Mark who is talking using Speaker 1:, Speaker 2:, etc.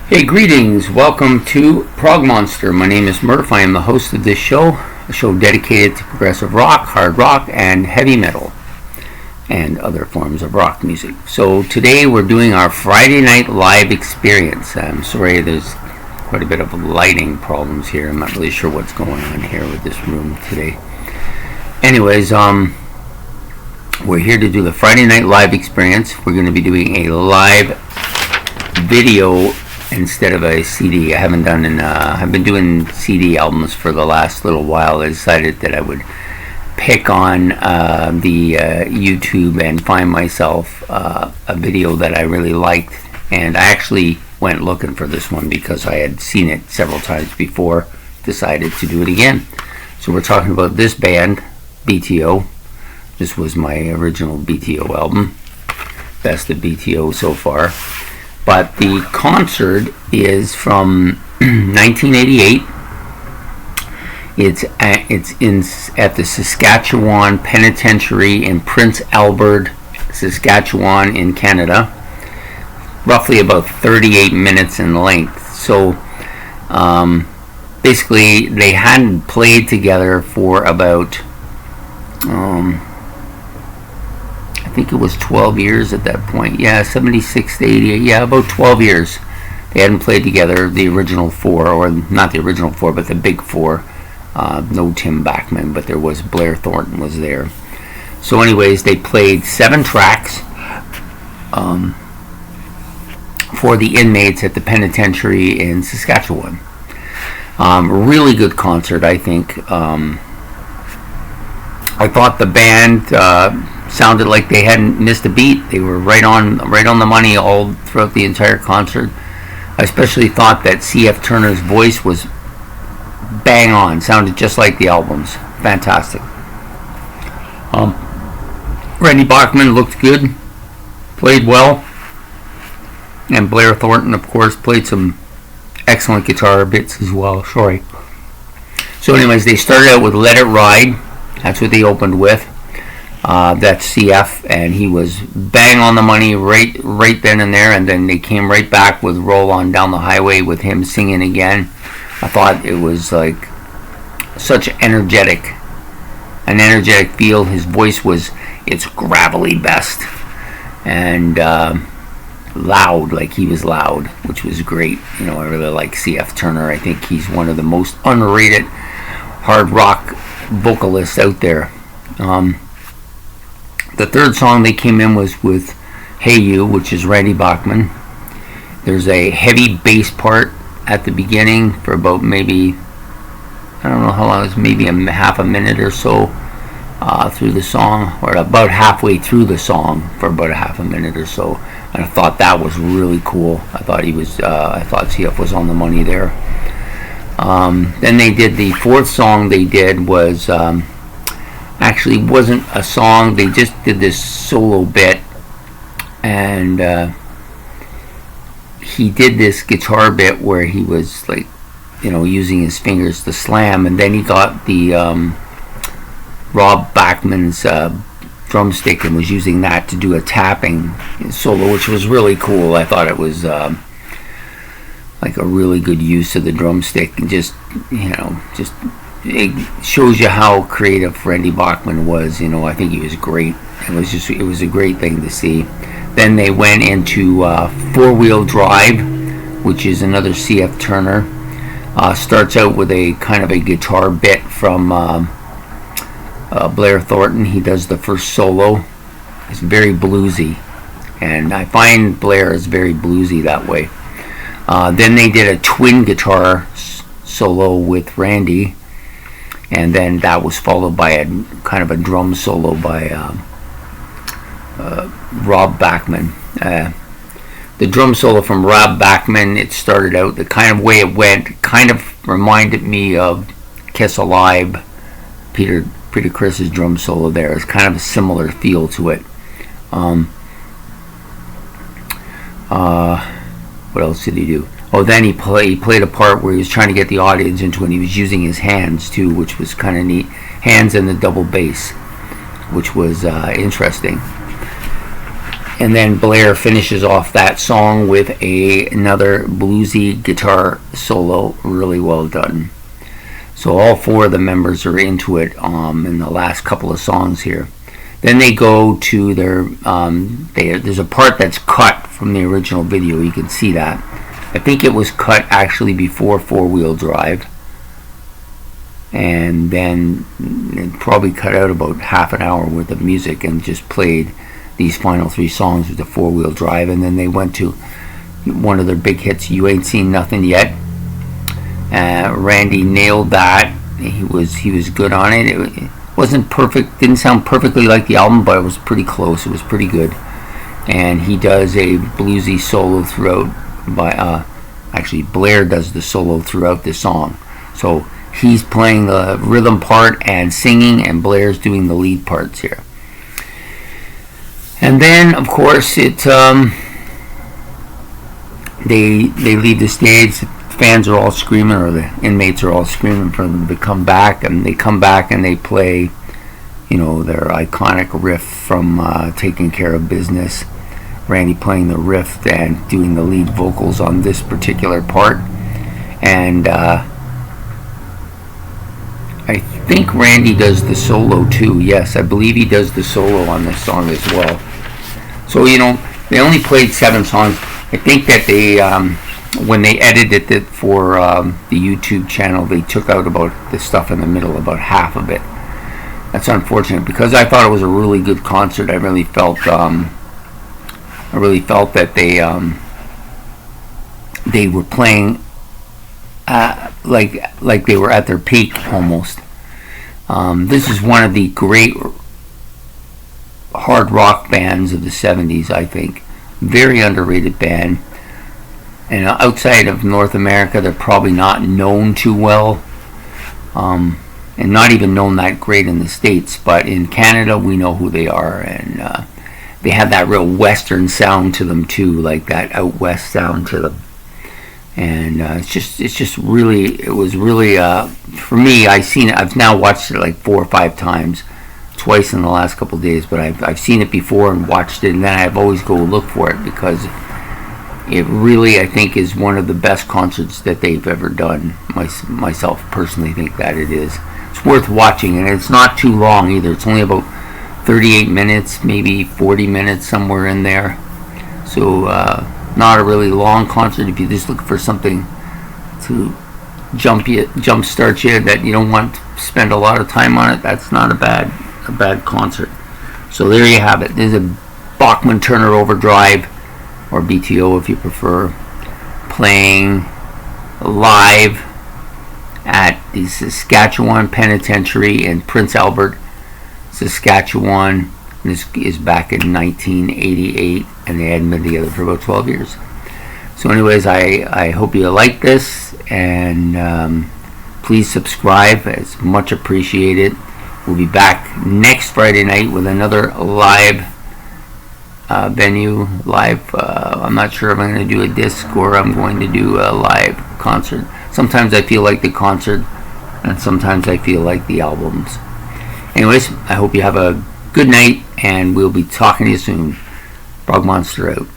Speaker 1: Hey, greetings. Welcome to Prog Monster. My name is Murph. I am the host of this show, a show dedicated to progressive rock, hard rock, and heavy metal, and other forms of rock music. So today we're doing our Friday night live experience. I'm sorry, there's quite a bit of lighting problems here. I'm not really sure what's going on here with this room today. Anyways, we're here to do the Friday night live experience. We're going to be doing a live video instead of a CD. I've been doing CD albums for the last little while. I decided that I would pick on the YouTube and find myself a video that I really liked, and I actually went looking for this one because I had seen it several times before. Decided to do it again. So we're talking about this band, B.T.O. This was my original B.T.O. album, best of B.T.O. so far. But the concert is from 1988. It's at the Saskatchawan Penitentiary in Prince Albert, Saskatchewan in Canada. Roughly about 38 minutes in length. So basically they hadn't played together for about I think it was 12 years at that point. Yeah, 76 to 88. Yeah, about 12 years. They hadn't played together, the original four, or not the original four, but the big four. No Tim Bachman, but there was Blair Thornton was there. So anyways, they played 7 tracks for the inmates at the penitentiary in Saskatchewan. Really good concert, I think. I thought the band sounded like they hadn't missed a beat. They were right on the money all throughout the entire concert. I especially thought that C.F. Turner's voice was bang on. Sounded just like the albums. Fantastic. Randy Bachman looked good, played well, and Blair Thornton, of course, played some excellent guitar bits as well. Sorry. So anyways, they started out with Let It Ride. That's what they opened with. That's CF, and he was bang on the money right then and there, and then they came right back with Roll On Down the Highway with him singing again. I thought it was like such an energetic feel. His voice was its gravelly best, and loud, like he was loud, which was great. You know, I really like CF Turner. I think he's one of the most underrated hard rock vocalists out there. The third song they came in was with Hey You, which is Randy Bachman. There's a heavy bass part at the beginning for about maybe, I don't know how long it was, maybe half a minute or so through the song, or about halfway through the song for about a half a minute or so. And I thought that was really cool. I thought CF was on the money there. Then they did the fourth song they did was actually wasn't a song. They just did this solo bit, and he did this guitar bit where he was like, you know, using his fingers to slam, and then he got the Rob Bachman's drumstick and was using that to do a tapping solo, which was really cool. I thought it was like a really good use of the drumstick, and just, you know, just it shows you how creative Randy Bachman was. You know, I think he was great. It was a great thing to see. Then they went into Four-Wheel Drive, which is another CF Turner. Starts out with a kind of a guitar bit from Blair Thornton. He does the first solo. It's very bluesy, and I find Blair is very bluesy that way. Then they did a twin guitar solo with Randy, and then that was followed by a kind of a drum solo by Rob Bachman. The drum solo from Rob Bachman, it started out, the kind of way it went, kind of reminded me of Kiss Alive, Peter Criss's drum solo there. It's kind of a similar feel to it. What else did he do? Oh, then he played a part where he was trying to get the audience into it, and he was using his hands too, which was kind of neat. Hands and the double bass, which was interesting. And then Blair finishes off that song with another bluesy guitar solo, really well done. So all four of the members are into it in the last couple of songs here. Then they go to their, there's a part that's cut from the original video, you can see that. I think it was cut actually before Four Wheel Drive. And then it probably cut out about half an hour worth of music and just played these final three songs with the Four Wheel Drive. And then they went to one of their big hits, You Ain't Seen Nothing Yet. Randy nailed that. He was good on it. It wasn't perfect, didn't sound perfectly like the album, but it was pretty close. It was pretty good. And he does a bluesy solo throughout by actually Blair does the solo throughout the song. So he's playing the rhythm part and singing, and Blair's doing the lead parts here. And then of course it they leave the stage. Fans are all screaming, or the inmates are all screaming for them to come back, and they come back and they play, you know, their iconic riff from Taking Care of Business. Randy playing the riff and doing the lead vocals on this particular part. And I think Randy does the solo too. Yes, I believe he does the solo on this song as well. So, you know, they only played 7 songs. I think that they when they edited it for the YouTube channel, they took out about the stuff in the middle, about half of it. That's unfortunate, because I thought it was a really good concert. I really felt that they were playing like they were at their peak almost. This is one of the great hard rock bands of the 70s, I think. Very underrated band. And outside of North America, they're probably not known too well, and not even known that great in the States. But in Canada, we know who they are, and they have that real Western sound to them too, like that out west sound to them. And it was really for me. I've now watched it like 4 or 5 times, twice in the last couple of days. But I've seen it before and watched it, and then I've always go look for it, because it really, I think, is one of the best concerts that they've ever done. Myself personally think that it is. It's worth watching, and it's not too long either. It's only about 38 minutes, maybe 40 minutes, somewhere in there. So not a really long concert. If you just look for something to jumpstart you, that you don't want to spend a lot of time on it, that's not a bad concert. So there you have it. There's a Bachman Turner Overdrive, or B.T.O if you prefer, playing live at the Saskatchawan Penitentiary in Prince Albert, Saskatchewan. This is back in 1988, and they hadn't been together for about 12 years. So anyways, I hope you like this, and please subscribe. It's much appreciated. We'll be back next Friday night with another live venue. I'm not sure if I'm going to do a disc or I'm going to do a live concert. Sometimes I feel like the concert, and sometimes I feel like the albums. Anyways, I hope you have a good night, and we'll be talking to you soon. Prog Monster out.